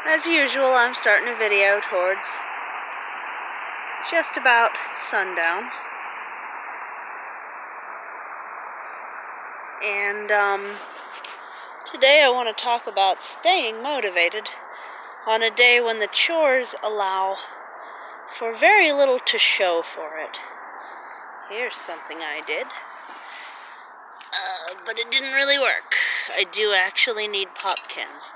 As usual, I'm starting a video towards just about sundown. And today I want to talk about staying motivated on a day when the chores allow for very little to show for it. Here's something I did. But it didn't really work. I do actually need popkins.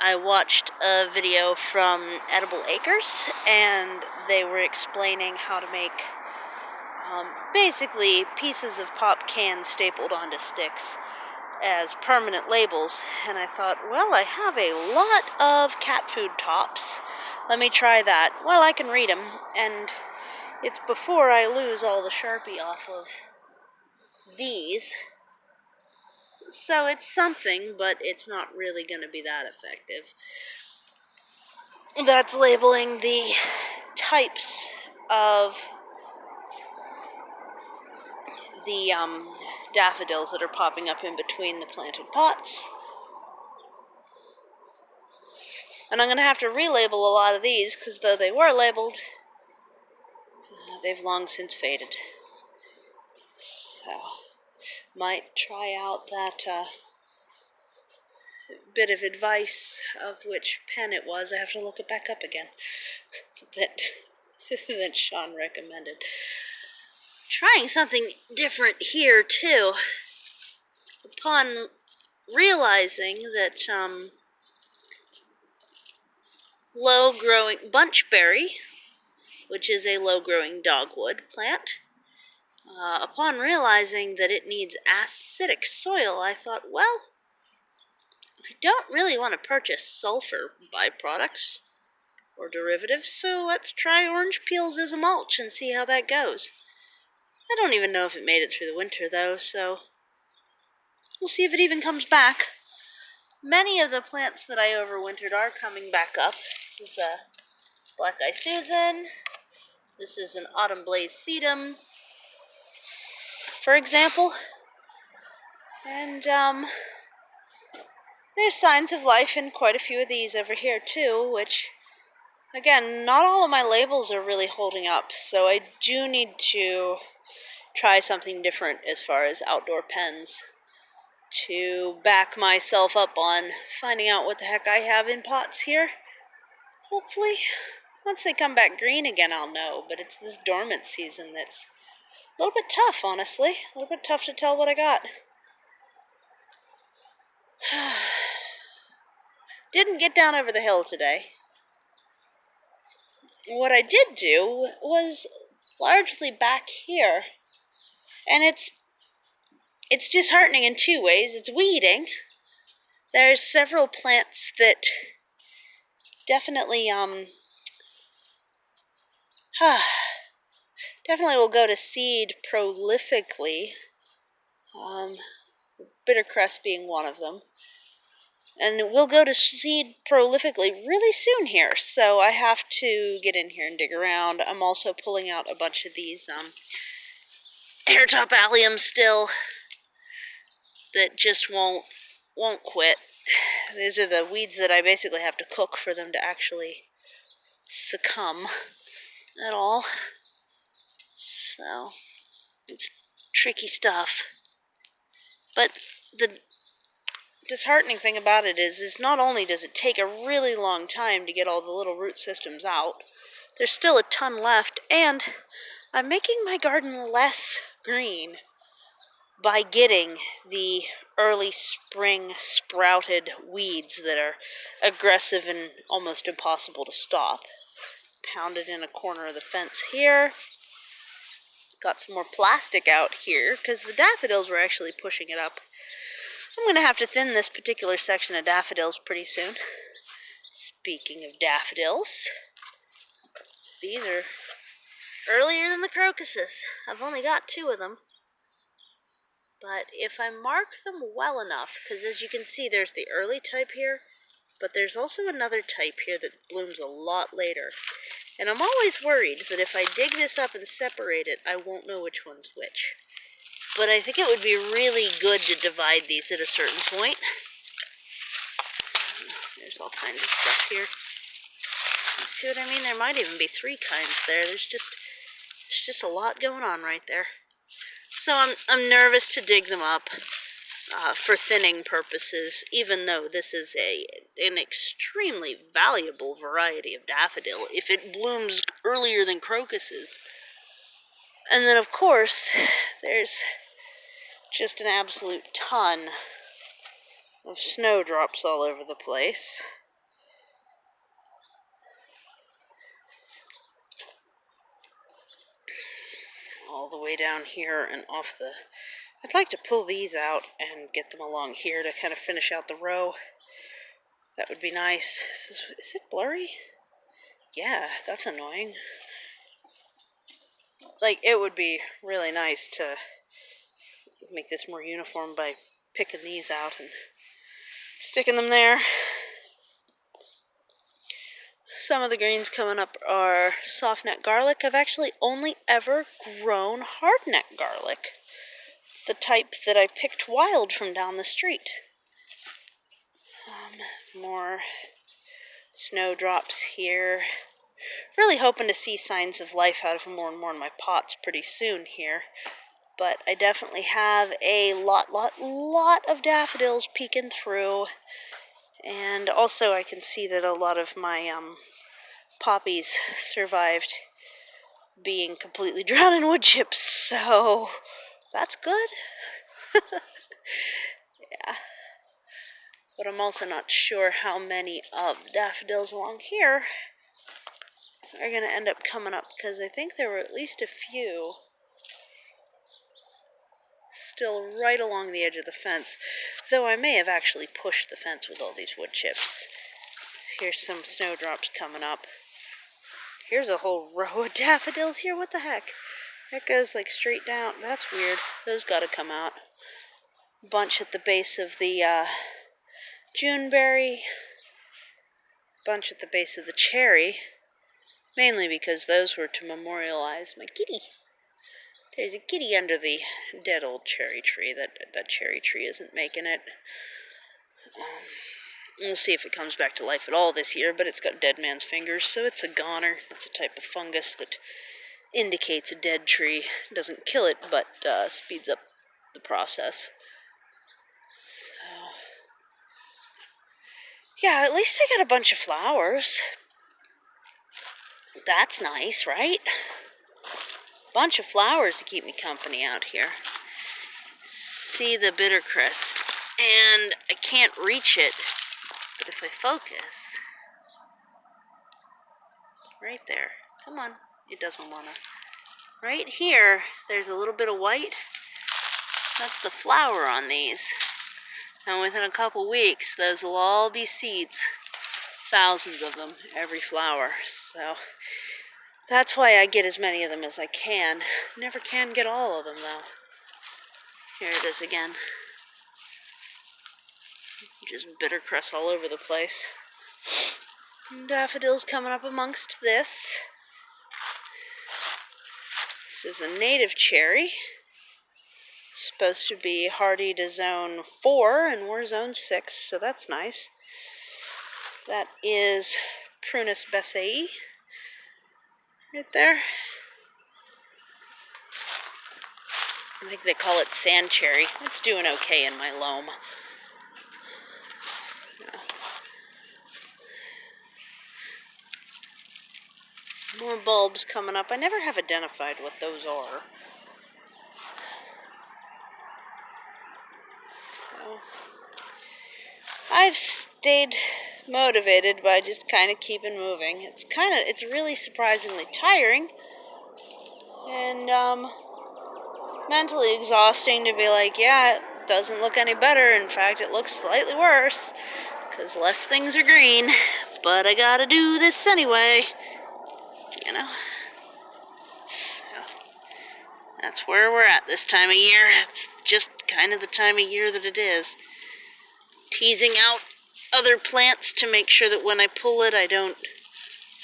I watched a video from Edible Acres, and they were explaining how to make basically pieces of pop cans stapled onto sticks as permanent labels. And I thought, well, I have a lot of cat food tops. Let me try that. Well, I can read them, and it's before I lose all the Sharpie off of these. So it's something, but it's not really going to be that effective. That's labeling the types of the daffodils that are popping up in between the planted pots. And I'm going to have to relabel a lot of these, because though they were labeled, they've long since faded. So, might try out that bit of advice, of which pen it was. I have to look it back up again, that Sean recommended. Trying something different here, too. Upon realizing that low-growing bunchberry, which is a low-growing dogwood plant, upon realizing that it needs acidic soil, I thought, well, I don't really want to purchase sulfur byproducts or derivatives, so let's try orange peels as a mulch and see how that goes. I don't even know if it made it through the winter, though, so we'll see if it even comes back. Many of the plants that I overwintered are coming back up. This is a Black Eye Susan. This is an Autumn Blaze Sedum, for example. And there's signs of life in quite a few of these over here, too, which, again, not all of my labels are really holding up, so I do need to try something different as far as outdoor pens to back myself up on finding out what the heck I have in pots here. Hopefully, once they come back green again, I'll know, but it's this dormant season that's a little bit tough, honestly. A little bit tough to tell what I got. Didn't get down over the hill today. What I did do was largely back here, and it's disheartening in two ways. It's weeding. There's several plants that definitely definitely will go to seed prolifically. Bittercrest being one of them. And we'll go to seed prolifically really soon here, so I have to get in here and dig around. I'm also pulling out a bunch of these hairtop alliums still that just won't quit. These are the weeds that I basically have to cook for them to actually succumb at all. So, it's tricky stuff. But the disheartening thing about it is not only does it take a really long time to get all the little root systems out, there's still a ton left, and I'm making my garden less green by getting the early spring sprouted weeds that are aggressive and almost impossible to stop. Pounded in a corner of the fence here. Got some more plastic out here because the daffodils were actually pushing it up. I'm going to have to thin this particular section of daffodils pretty soon. Speaking of daffodils, these are earlier than the crocuses. I've only got 2 of them. But if I mark them well enough, because as you can see there's the early type here, but there's also another type here that blooms a lot later. And I'm always worried that if I dig this up and separate it, I won't know which one's which. But I think it would be really good to divide these at a certain point. There's There's all kinds of stuff here. You see what I mean? There might even be 3 kinds there. There's just a lot going on right there. So I'm nervous to dig them up for thinning purposes, even though this is an extremely valuable variety of daffodil if it blooms earlier than crocuses. And then, of course, there's just an absolute ton of snowdrops all over the place. All the way down here and off the... I'd like to pull these out and get them along here to kind of finish out the row. That would be nice. Is it blurry? Yeah, that's annoying. Like, it would be really nice to make this more uniform by picking these out and sticking them there. Some of the greens coming up are soft-neck garlic. I've actually only ever grown hard-neck garlic. It's the type that I picked wild from down the street. More snowdrops here. Really hoping to see signs of life out of more and more in my pots pretty soon here. But I definitely have a lot of daffodils peeking through. And also I can see that a lot of my poppies survived being completely drowned in wood chips, so that's good. Yeah. But I'm also not sure how many of the daffodils along here are going to end up coming up, because I think there were at least a few still right along the edge of the fence, though I may have actually pushed the fence with all these wood chips. Here's some snowdrops coming up. Here's a whole row of daffodils here. What the heck? That goes like straight down. That's weird. Those gotta come out. Bunch at the base of the Juneberry. Bunch at the base of the cherry. Mainly because those were to memorialize my kitty. There's a kitty under the dead old cherry tree. That cherry tree isn't making it. We'll see if it comes back to life at all this year, but it's got dead man's fingers, so it's a goner. It's a type of fungus that indicates a dead tree. It doesn't kill it, but speeds up the process. So, yeah, at least I got a bunch of flowers. That's nice, right? Bunch of flowers to keep me company out here. See the bittercress, and I can't reach it, but if I focus, right there, come on, it doesn't want to. Right here, there's a little bit of white. That's the flower on these. And within a couple weeks, those will all be seeds. Thousands of them, every flower. So that's why I get as many of them as I can. Never can get all of them, though. Here it is again. Just bittercress all over the place. And daffodils coming up amongst this. This is a native cherry. It's supposed to be hardy to zone 4, and we're zone 6, so that's nice. That is Prunus besseyi. Right there. I think they call it sand cherry. It's doing okay in my loam. More bulbs coming up. I never have identified what those are. So, I've stayed motivated by just kind of keeping moving. It's really surprisingly tiring. And, mentally exhausting to be like, yeah, it doesn't look any better. In fact, it looks slightly worse, because less things are green. But I gotta do this anyway. You know? So, that's where we're at this time of year. It's just kind of the time of year that it is. Teasing out other plants to make sure that when I pull it, I don't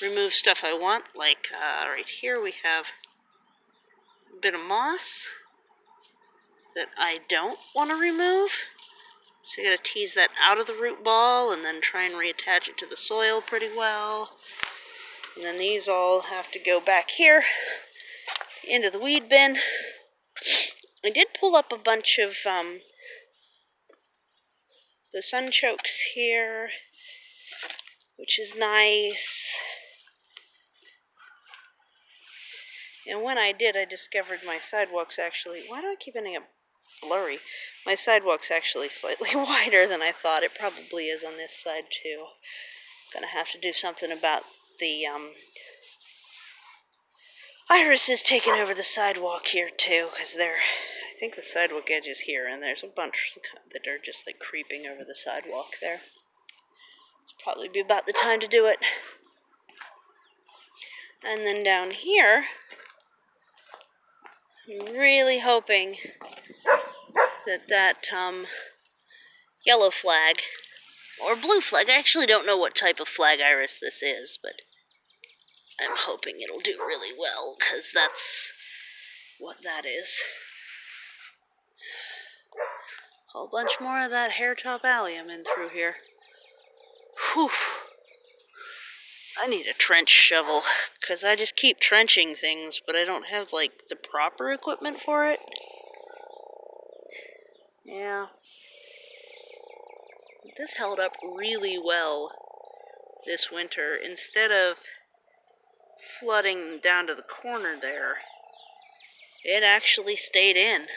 remove stuff I want. Like, right here we have a bit of moss that I don't want to remove. So you gotta tease that out of the root ball and then try and reattach it to the soil pretty well. And then these all have to go back here into the weed bin. I did pull up a bunch of the sunchokes here, which is nice. And when I did, I discovered my sidewalk's actually... Why do I keep ending up blurry? My sidewalk's actually slightly wider than I thought. It probably is on this side, too. Gonna have to do something about the irises taking over the sidewalk here, too, because they're... I think the sidewalk edge is here, and there's a bunch that are just, like, creeping over the sidewalk there. It's probably be about the time to do it. And then down here, I'm really hoping that yellow flag, or blue flag, I actually don't know what type of flag iris this is, but I'm hoping it'll do really well, because that's what that is. A whole bunch more of that hairtop allium in through here. Whew. I need a trench shovel, because I just keep trenching things, but I don't have, like, the proper equipment for it. Yeah. This held up really well this winter. Instead of flooding down to the corner there, it actually stayed in.